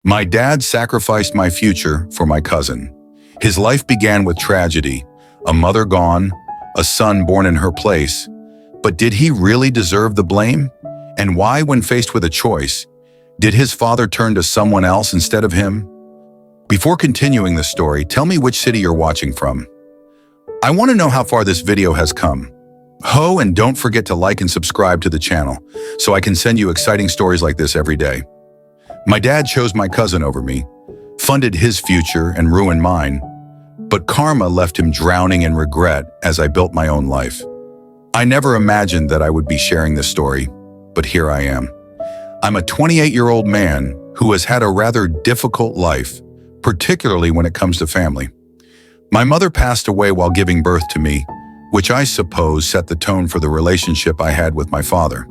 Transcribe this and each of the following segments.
My dad sacrificed my future for my cousin. His life began with tragedy, a mother gone, a son born in her place. But did he really deserve the blame? And why, when faced with a choice, did his father turn to someone else instead of him? Before continuing the story, tell me which city you're watching from. I want to know how far this video has come. And don't forget to like and subscribe to the channel so I can send you exciting stories like this every day. My dad chose my cousin over me, funded his future and ruined mine, but karma left him drowning in regret as I built my own life. I never imagined that I would be sharing this story, but here I am. I'm a 28-year-old man who has had a rather difficult life, particularly when it comes to family. My mother passed away while giving birth to me, which I suppose set the tone for the relationship I had with my father.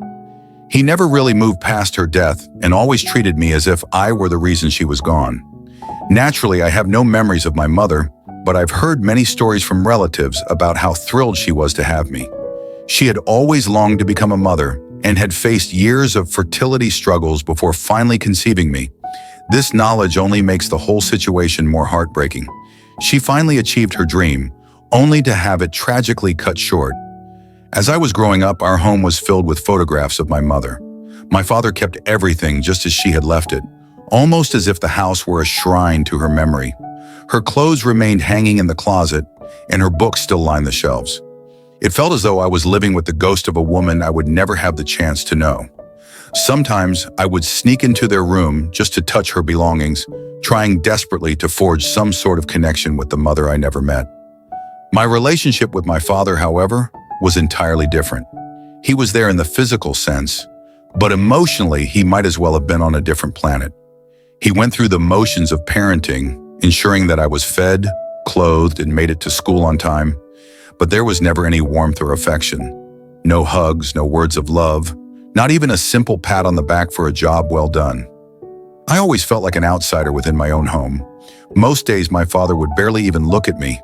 He never really moved past her death and always treated me as if I were the reason she was gone. Naturally, I have no memories of my mother, but I've heard many stories from relatives about how thrilled she was to have me. She had always longed to become a mother and had faced years of fertility struggles before finally conceiving me. This knowledge only makes the whole situation more heartbreaking. She finally achieved her dream, only to have it tragically cut short. As I was growing up, our home was filled with photographs of my mother. My father kept everything just as she had left it, almost as if the house were a shrine to her memory. Her clothes remained hanging in the closet, and her books still lined the shelves. It felt as though I was living with the ghost of a woman I would never have the chance to know. Sometimes I would sneak into their room just to touch her belongings, trying desperately to forge some sort of connection with the mother I never met. My relationship with my father, however, was entirely different. He was there in the physical sense, but emotionally he might as well have been on a different planet. He went through the motions of parenting, ensuring that I was fed, clothed, and made it to school on time, but there was never any warmth or affection. No hugs, no words of love, not even a simple pat on the back for a job well done. I always felt like an outsider within my own home. Most days my father would barely even look at me,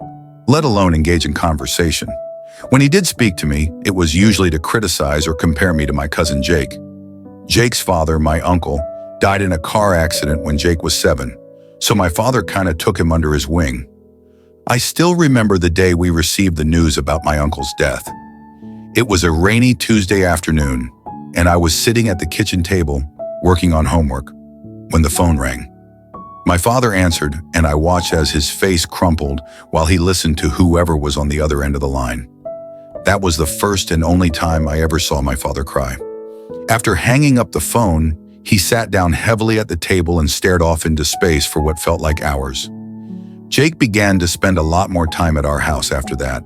let alone engage in conversation. When he did speak to me, it was usually to criticize or compare me to my cousin Jake. Jake's father, my uncle, died in a car accident when Jake was 7, so my father kind of took him under his wing. I still remember the day we received the news about my uncle's death. It was a rainy Tuesday afternoon, and I was sitting at the kitchen table working on homework when the phone rang. My father answered, and I watched as his face crumpled while he listened to whoever was on the other end of the line. That was the first and only time I ever saw my father cry. After hanging up the phone, he sat down heavily at the table and stared off into space for what felt like hours. Jake began to spend a lot more time at our house after that.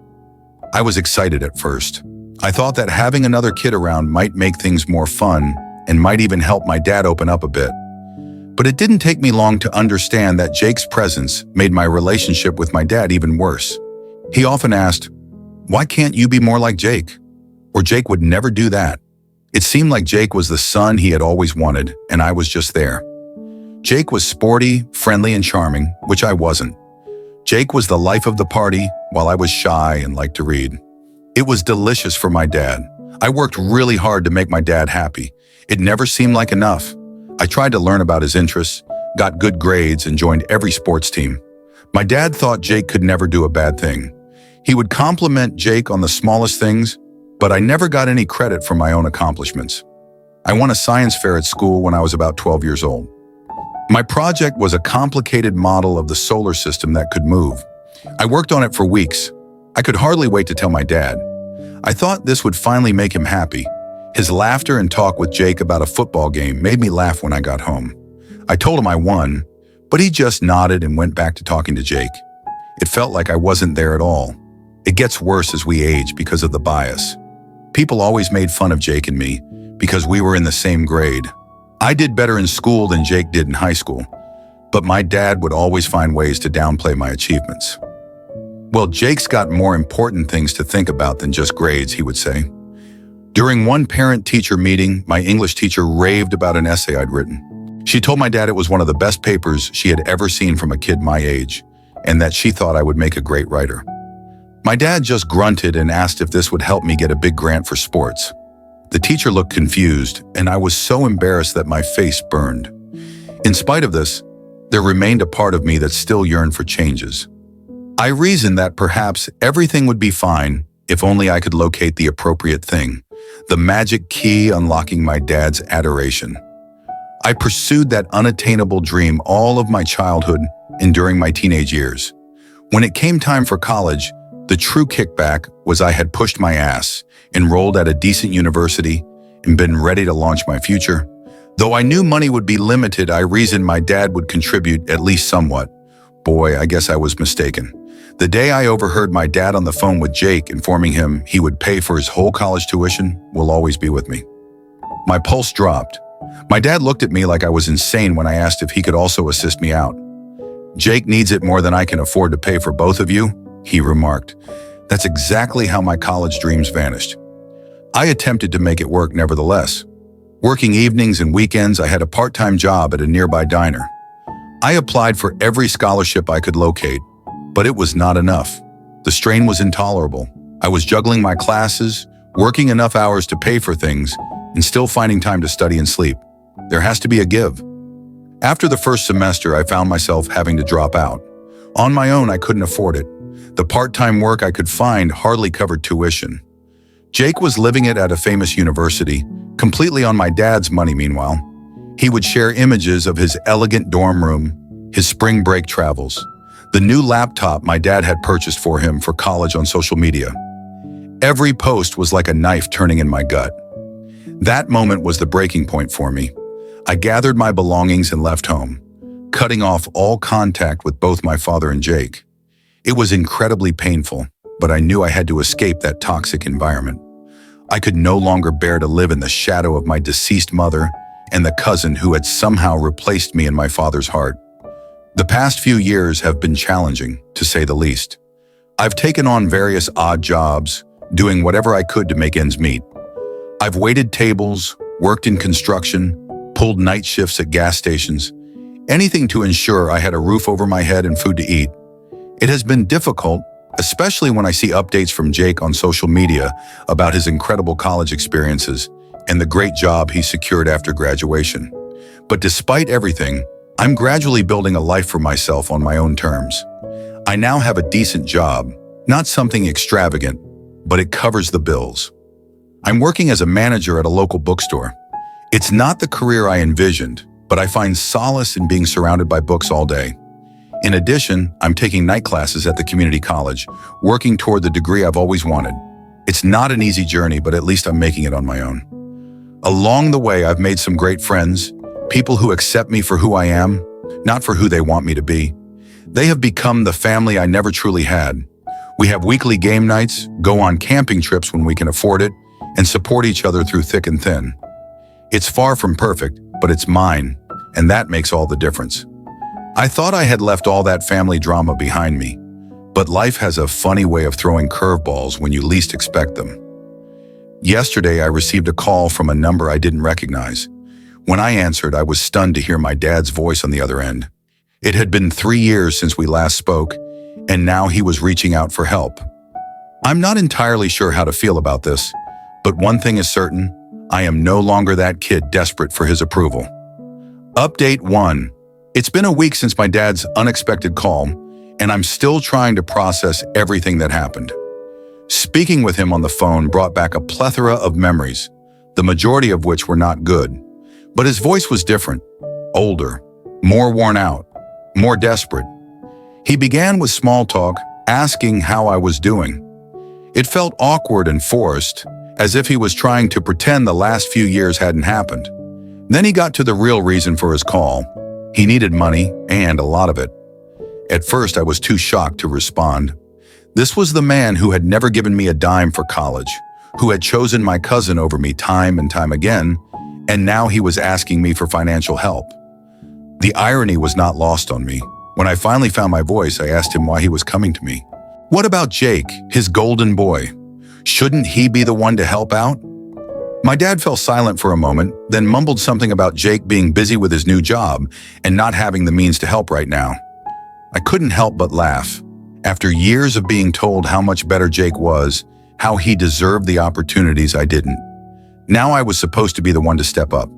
I was excited at first. I thought that having another kid around might make things more fun and might even help my dad open up a bit. But it didn't take me long to understand that Jake's presence made my relationship with my dad even worse. He often asked, "Why can't you be more like Jake?" Or Jake would never do that. It seemed like Jake was the son he had always wanted, and I was just there. Jake was sporty, friendly, and charming, which I wasn't. Jake was the life of the party, while I was shy and liked to read. It was delicious for my dad. I worked really hard to make my dad happy. It never seemed like enough. I tried to learn about his interests, got good grades, and joined every sports team. My dad thought Jake could never do a bad thing. He would compliment Jake on the smallest things, but I never got any credit for my own accomplishments. I won a science fair at school when I was about 12 years old. My project was a complicated model of the solar system that could move. I worked on it for weeks. I could hardly wait to tell my dad. I thought this would finally make him happy. His laughter and talk with Jake about a football game made me laugh when I got home. I told him I won, but he just nodded and went back to talking to Jake. It felt like I wasn't there at all. It gets worse as we age because of the bias. People always made fun of Jake and me because we were in the same grade. I did better in school than Jake did in high school, but my dad would always find ways to downplay my achievements. "Well, Jake's got more important things to think about than just grades," he would say. During one parent-teacher meeting, my English teacher raved about an essay I'd written. She told my dad it was one of the best papers she had ever seen from a kid my age, and that she thought I would make a great writer. My dad just grunted and asked if this would help me get a big grant for sports. The teacher looked confused, and I was so embarrassed that my face burned. In spite of this, there remained a part of me that still yearned for changes. I reasoned that perhaps everything would be fine if only I could locate the appropriate thing, the magic key unlocking my dad's adoration. I pursued that unattainable dream all of my childhood and during my teenage years. When it came time for college, the true kickback was I had pushed my ass, enrolled at a decent university, and been ready to launch my future. Though I knew money would be limited, I reasoned my dad would contribute at least somewhat. Boy, I guess I was mistaken. The day I overheard my dad on the phone with Jake informing him he would pay for his whole college tuition will always be with me. My pulse dropped. My dad looked at me like I was insane when I asked if he could also assist me out. "Jake needs it more than I can afford to pay for both of you," he remarked. That's exactly how my college dreams vanished. I attempted to make it work nevertheless. Working evenings and weekends, I had a part-time job at a nearby diner. I applied for every scholarship I could locate, but it was not enough. The strain was intolerable. I was juggling my classes, working enough hours to pay for things, and still finding time to study and sleep. There has to be a give. After the first semester, I found myself having to drop out. On my own, I couldn't afford it. The part-time work I could find hardly covered tuition. Jake was living it at a famous university, completely on my dad's money meanwhile. He would share images of his elegant dorm room, his spring break travels, the new laptop my dad had purchased for him for college on social media. Every post was like a knife turning in my gut. That moment was the breaking point for me. I gathered my belongings and left home, cutting off all contact with both my father and Jake. It was incredibly painful, but I knew I had to escape that toxic environment. I could no longer bear to live in the shadow of my deceased mother and the cousin who had somehow replaced me in my father's heart. The past few years have been challenging, to say the least. I've taken on various odd jobs, doing whatever I could to make ends meet. I've waited tables, worked in construction, pulled night shifts at gas stations, anything to ensure I had a roof over my head and food to eat. It has been difficult, especially when I see updates from Jake on social media about his incredible college experiences and the great job he secured after graduation. But despite everything, I'm gradually building a life for myself on my own terms. I now have a decent job, not something extravagant, but it covers the bills. I'm working as a manager at a local bookstore. It's not the career I envisioned, but I find solace in being surrounded by books all day. In addition, I'm taking night classes at the community college, working toward the degree I've always wanted. It's not an easy journey, but at least I'm making it on my own. Along the way, I've made some great friends, people who accept me for who I am, not for who they want me to be. They have become the family I never truly had. We have weekly game nights, go on camping trips when we can afford it, and support each other through thick and thin. It's far from perfect, but it's mine, and that makes all the difference. I thought I had left all that family drama behind me, but life has a funny way of throwing curveballs when you least expect them. Yesterday, I received a call from a number I didn't recognize. When I answered, I was stunned to hear my dad's voice on the other end. It had been 3 years since we last spoke, and now he was reaching out for help. I'm not entirely sure how to feel about this, but one thing is certain, I am no longer that kid desperate for his approval. Update 1. It's been a week since my dad's unexpected call, and I'm still trying to process everything that happened. Speaking with him on the phone brought back a plethora of memories, the majority of which were not good. But his voice was different, older, more worn out, more desperate. He began with small talk, asking how I was doing. It felt awkward and forced, as if he was trying to pretend the last few years hadn't happened. Then he got to the real reason for his call. He needed money, and a lot of it. At first, I was too shocked to respond. This was the man who had never given me a dime for college, who had chosen my cousin over me time and time again, and now he was asking me for financial help. The irony was not lost on me. When I finally found my voice, I asked him why he was coming to me. What about Jake, his golden boy? Shouldn't he be the one to help out? My dad fell silent for a moment, then mumbled something about Jake being busy with his new job and not having the means to help right now. I couldn't help but laugh. After years of being told how much better Jake was, how he deserved the opportunities I didn't, now I was supposed to be the one to step up.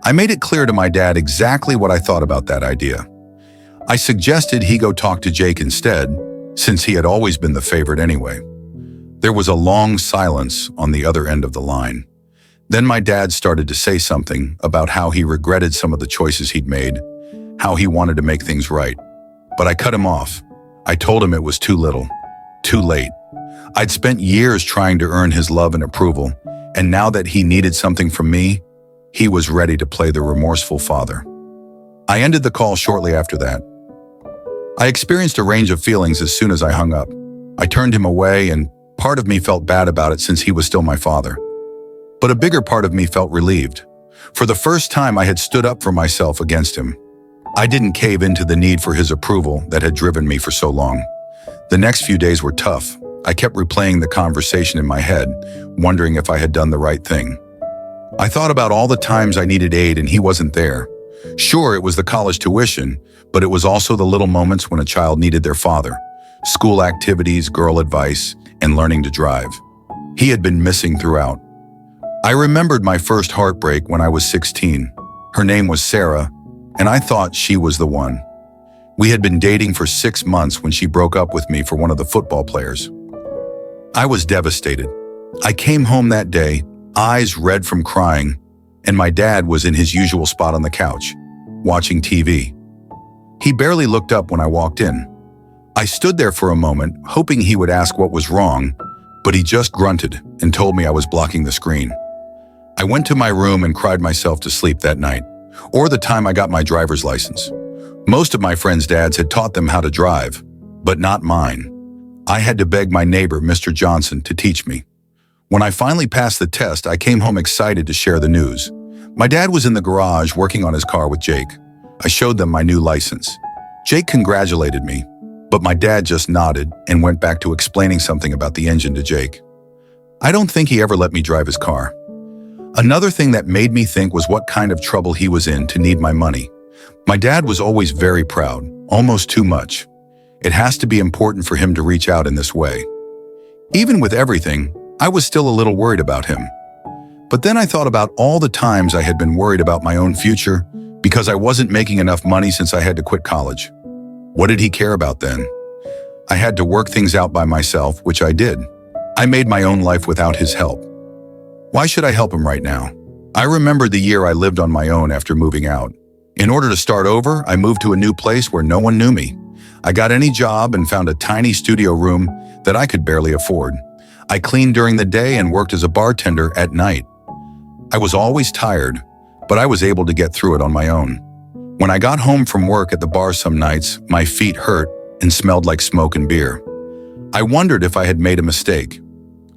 I made it clear to my dad exactly what I thought about that idea. I suggested he go talk to Jake instead, since he had always been the favorite anyway. There was a long silence on the other end of the line. Then my dad started to say something about how he regretted some of the choices he'd made, how he wanted to make things right. But I cut him off. I told him it was too little, too late. I'd spent years trying to earn his love and approval, and now that he needed something from me, he was ready to play the remorseful father. I ended the call shortly after that. I experienced a range of feelings as soon as I hung up. I turned him away, and part of me felt bad about it since he was still my father. But a bigger part of me felt relieved. For the first time, I had stood up for myself against him. I didn't cave into the need for his approval that had driven me for so long. The next few days were tough. I kept replaying the conversation in my head, wondering if I had done the right thing. I thought about all the times I needed aid and he wasn't there. Sure, it was the college tuition, but it was also the little moments when a child needed their father. School activities, girl advice, and learning to drive. He had been missing throughout. I remembered my first heartbreak when I was 16. Her name was Sarah, and I thought she was the one. We had been dating for 6 months when she broke up with me for one of the football players. I was devastated. I came home that day, eyes red from crying, and my dad was in his usual spot on the couch, watching TV. He barely looked up when I walked in. I stood there for a moment, hoping he would ask what was wrong, but he just grunted and told me I was blocking the screen. I went to my room and cried myself to sleep that night, or the time I got my driver's license. Most of my friends' dads had taught them how to drive, but not mine. I had to beg my neighbor, Mr. Johnson, to teach me. When I finally passed the test, I came home excited to share the news. My dad was in the garage working on his car with Jake. I showed them my new license. Jake congratulated me, but my dad just nodded and went back to explaining something about the engine to Jake. I don't think he ever let me drive his car. Another thing that made me think was what kind of trouble he was in to need my money. My dad was always very proud, almost too much. It has to be important for him to reach out in this way. Even with everything, I was still a little worried about him. But then I thought about all the times I had been worried about my own future because I wasn't making enough money since I had to quit college. What did he care about then? I had to work things out by myself, which I did. I made my own life without his help. Why should I help him right now? I remember the year I lived on my own after moving out. In order to start over, I moved to a new place where no one knew me. I got any job and found a tiny studio room that I could barely afford. I cleaned during the day and worked as a bartender at night. I was always tired, but I was able to get through it on my own. When I got home from work at the bar some nights, my feet hurt and smelled like smoke and beer. I wondered if I had made a mistake.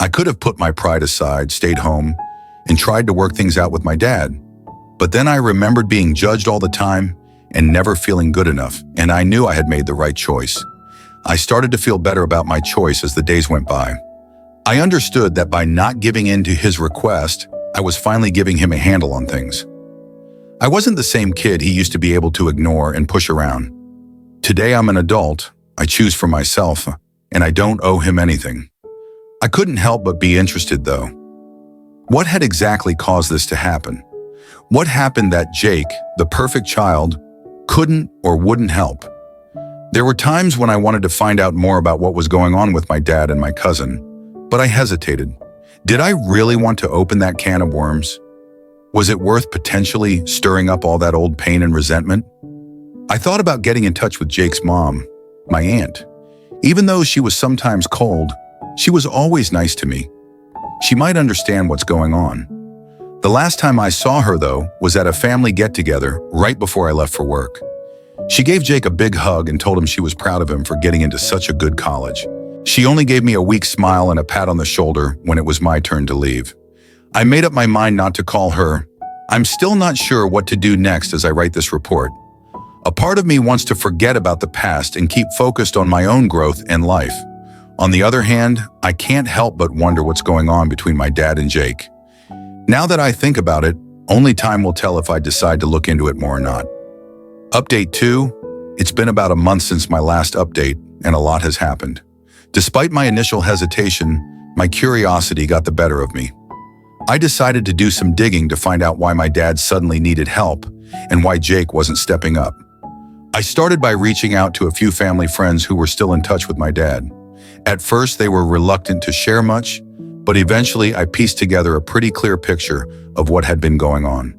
I could have put my pride aside, stayed home, and tried to work things out with my dad. But then I remembered being judged all the time and never feeling good enough, and I knew I had made the right choice. I started to feel better about my choice as the days went by. I understood that by not giving in to his request, I was finally giving him a handle on things. I wasn't the same kid he used to be able to ignore and push around. Today I'm an adult, I choose for myself, and I don't owe him anything. I couldn't help but be interested, though. What had exactly caused this to happen? What happened that Jake, the perfect child, couldn't or wouldn't help? There were times when I wanted to find out more about what was going on with my dad and my cousin, but I hesitated. Did I really want to open that can of worms? Was it worth potentially stirring up all that old pain and resentment? I thought about getting in touch with Jake's mom, my aunt. Even though she was sometimes cold, she was always nice to me. She might understand what's going on. The last time I saw her, though, was at a family get-together right before I left for work. She gave Jake a big hug and told him she was proud of him for getting into such a good college. She only gave me a weak smile and a pat on the shoulder when it was my turn to leave. I made up my mind not to call her. I'm still not sure what to do next as I write this report. A part of me wants to forget about the past and keep focused on my own growth and life. On the other hand, I can't help but wonder what's going on between my dad and Jake. Now that I think about it, only time will tell if I decide to look into it more or not. Update 2. It's been about a month since my last update, and a lot has happened. Despite my initial hesitation, my curiosity got the better of me. I decided to do some digging to find out why my dad suddenly needed help and why Jake wasn't stepping up. I started by reaching out to a few family friends who were still in touch with my dad. At first, they were reluctant to share much, but eventually I pieced together a pretty clear picture of what had been going on.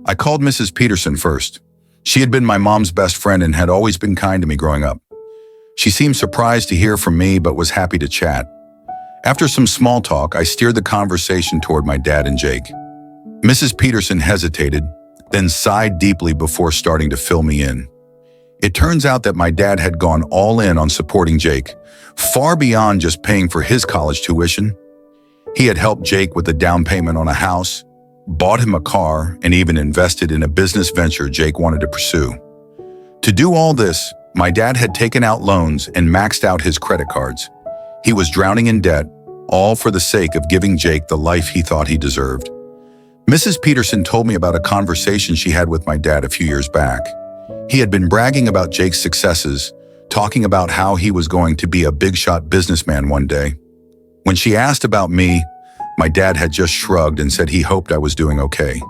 I called Mrs. Peterson first. She had been my mom's best friend and had always been kind to me growing up. She seemed surprised to hear from me, but was happy to chat. After some small talk, I steered the conversation toward my dad and Jake. Mrs. Peterson hesitated, then sighed deeply before starting to fill me in. It turns out that my dad had gone all in on supporting Jake, far beyond just paying for his college tuition. He had helped Jake with the down payment on a house, bought him a car, and even invested in a business venture Jake wanted to pursue. To do all this, my dad had taken out loans and maxed out his credit cards. He was drowning in debt, all for the sake of giving Jake the life he thought he deserved. Mrs. Peterson told me about a conversation she had with my dad a few years back. He had been bragging about Jake's successes, talking about how he was going to be a big-shot businessman one day. When she asked about me, my dad had just shrugged and said he hoped I was doing okay.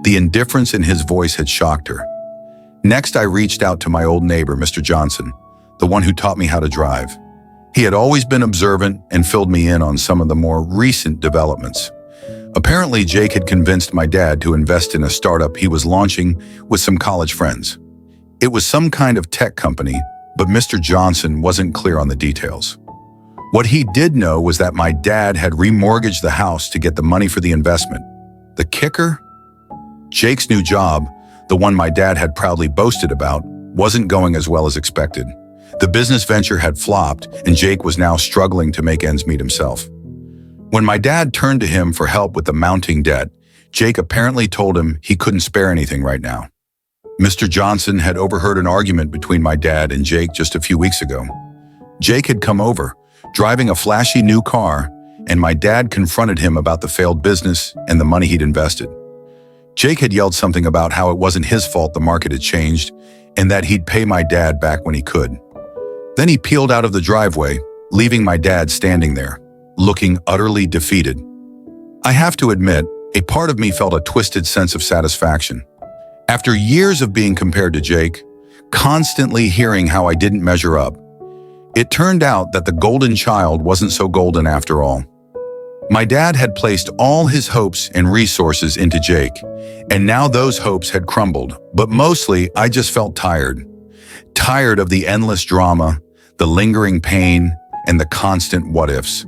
The indifference in his voice had shocked her. Next, I reached out to my old neighbor, Mr. Johnson, the one who taught me how to drive. He had always been observant and filled me in on some of the more recent developments. Apparently, Jake had convinced my dad to invest in a startup he was launching with some college friends. It was some kind of tech company, but Mr. Johnson wasn't clear on the details. What he did know was that my dad had remortgaged the house to get the money for the investment. The kicker? Jake's new job, the one my dad had proudly boasted about, wasn't going as well as expected. The business venture had flopped, and Jake was now struggling to make ends meet himself. When my dad turned to him for help with the mounting debt, Jake apparently told him he couldn't spare anything right now. Mr. Johnson had overheard an argument between my dad and Jake just a few weeks ago. Jake had come over, driving a flashy new car, and my dad confronted him about the failed business and the money he'd invested. Jake had yelled something about how it wasn't his fault the market had changed and that he'd pay my dad back when he could. Then he peeled out of the driveway, leaving my dad standing there, looking utterly defeated. I have to admit, a part of me felt a twisted sense of satisfaction. After years of being compared to Jake, constantly hearing how I didn't measure up, it turned out that the golden child wasn't so golden after all. My dad had placed all his hopes and resources into Jake, and now those hopes had crumbled, but mostly I just felt tired. Tired of the endless drama, the lingering pain, and the constant what-ifs.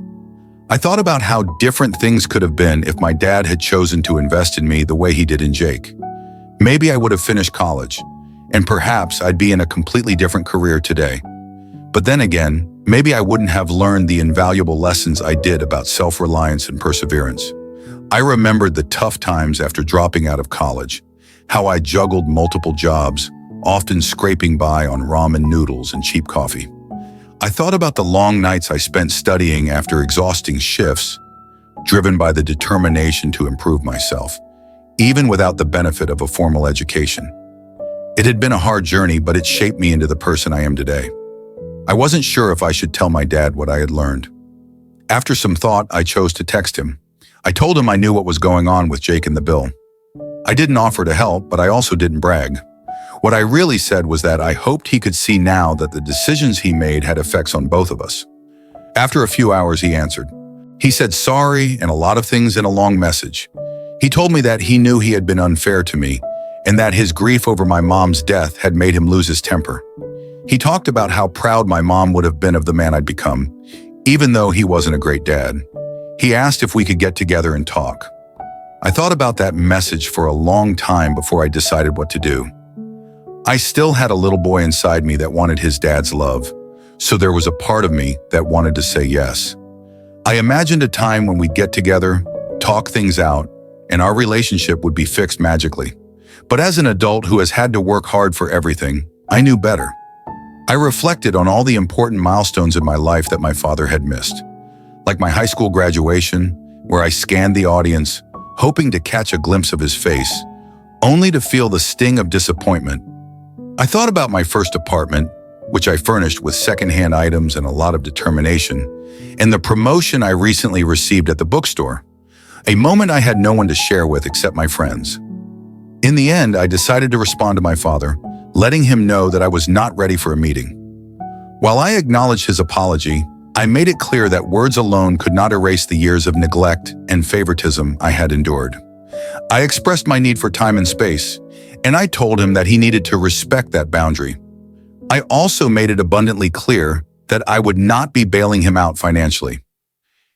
I thought about how different things could have been if my dad had chosen to invest in me the way he did in Jake. Maybe I would have finished college, and perhaps I'd be in a completely different career today. But then again, maybe I wouldn't have learned the invaluable lessons I did about self-reliance and perseverance. I remembered the tough times after dropping out of college, how I juggled multiple jobs, often scraping by on ramen noodles and cheap coffee. I thought about the long nights I spent studying after exhausting shifts, driven by the determination to improve myself, even without the benefit of a formal education. It had been a hard journey, but it shaped me into the person I am today. I wasn't sure if I should tell my dad what I had learned. After some thought, I chose to text him. I told him I knew what was going on with Jake and the bill. I didn't offer to help, but I also didn't brag. What I really said was that I hoped he could see now that the decisions he made had effects on both of us. After a few hours, he answered. He said sorry and a lot of things in a long message. He told me that he knew he had been unfair to me and that his grief over my mom's death had made him lose his temper. He talked about how proud my mom would have been of the man I'd become, even though he wasn't a great dad. He asked if we could get together and talk. I thought about that message for a long time before I decided what to do. I still had a little boy inside me that wanted his dad's love, so there was a part of me that wanted to say yes. I imagined a time when we'd get together, talk things out, and our relationship would be fixed magically. But as an adult who has had to work hard for everything, I knew better. I reflected on all the important milestones in my life that my father had missed, like my high school graduation, where I scanned the audience, hoping to catch a glimpse of his face, only to feel the sting of disappointment. I thought about my first apartment, which I furnished with secondhand items and a lot of determination, and the promotion I recently received at the bookstore, a moment I had no one to share with except my friends. In the end, I decided to respond to my father, letting him know that I was not ready for a meeting. While I acknowledged his apology, I made it clear that words alone could not erase the years of neglect and favoritism I had endured. I expressed my need for time and space, and I told him that he needed to respect that boundary. I also made it abundantly clear that I would not be bailing him out financially.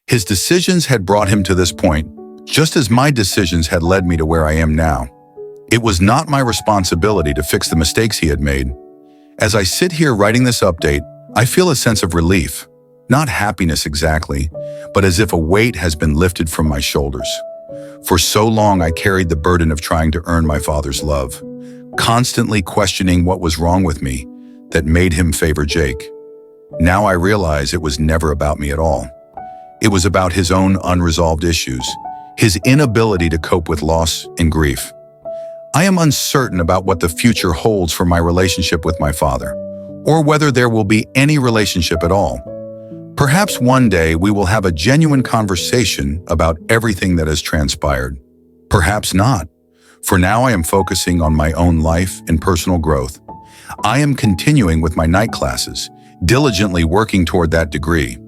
His decisions had brought him to this point, just as my decisions had led me to where I am now. It was not my responsibility to fix the mistakes he had made. As I sit here writing this update, I feel a sense of relief, not happiness exactly, but as if a weight has been lifted from my shoulders. For so long, I carried the burden of trying to earn my father's love, constantly questioning what was wrong with me that made him favor Jake. Now I realize it was never about me at all. It was about his own unresolved issues, his inability to cope with loss and grief. I am uncertain about what the future holds for my relationship with my father, or whether there will be any relationship at all. Perhaps one day we will have a genuine conversation about everything that has transpired. Perhaps not. For now, I am focusing on my own life and personal growth. I am continuing with my night classes, diligently working toward that degree.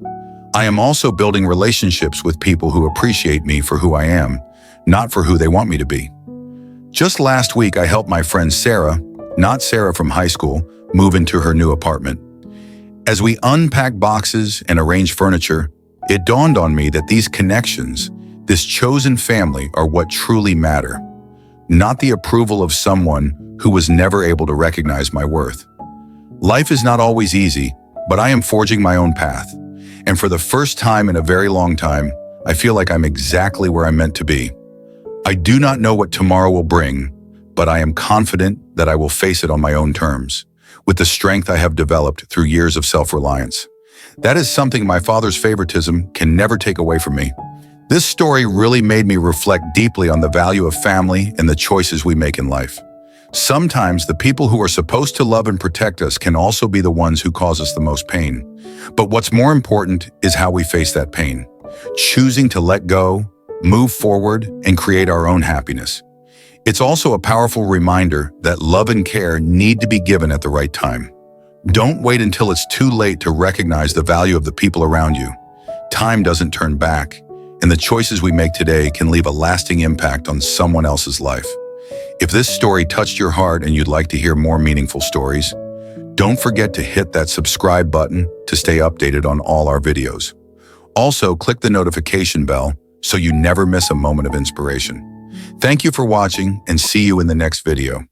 I am also building relationships with people who appreciate me for who I am, not for who they want me to be. Just last week, I helped my friend Sarah, not Sarah from high school, move into her new apartment. As we unpacked boxes and arranged furniture, it dawned on me that these connections, this chosen family, are what truly matter, not the approval of someone who was never able to recognize my worth. Life is not always easy, but I am forging my own path. And for the first time in a very long time, I feel like I'm exactly where I'm meant to be. I do not know what tomorrow will bring, but I am confident that I will face it on my own terms, with the strength I have developed through years of self-reliance. That is something my father's favoritism can never take away from me. This story really made me reflect deeply on the value of family and the choices we make in life. Sometimes the people who are supposed to love and protect us can also be the ones who cause us the most pain. But what's more important is how we face that pain, choosing to let go, move forward, and create our own happiness. It's also a powerful reminder that love and care need to be given at the right time. Don't wait until it's too late to recognize the value of the people around you. Time doesn't turn back, and the choices we make today can leave a lasting impact on someone else's life. If this story touched your heart and you'd like to hear more meaningful stories, don't forget to hit that subscribe button to stay updated on all our videos. Also, click the notification bell so you never miss a moment of inspiration. Thank you for watching, and see you in the next video.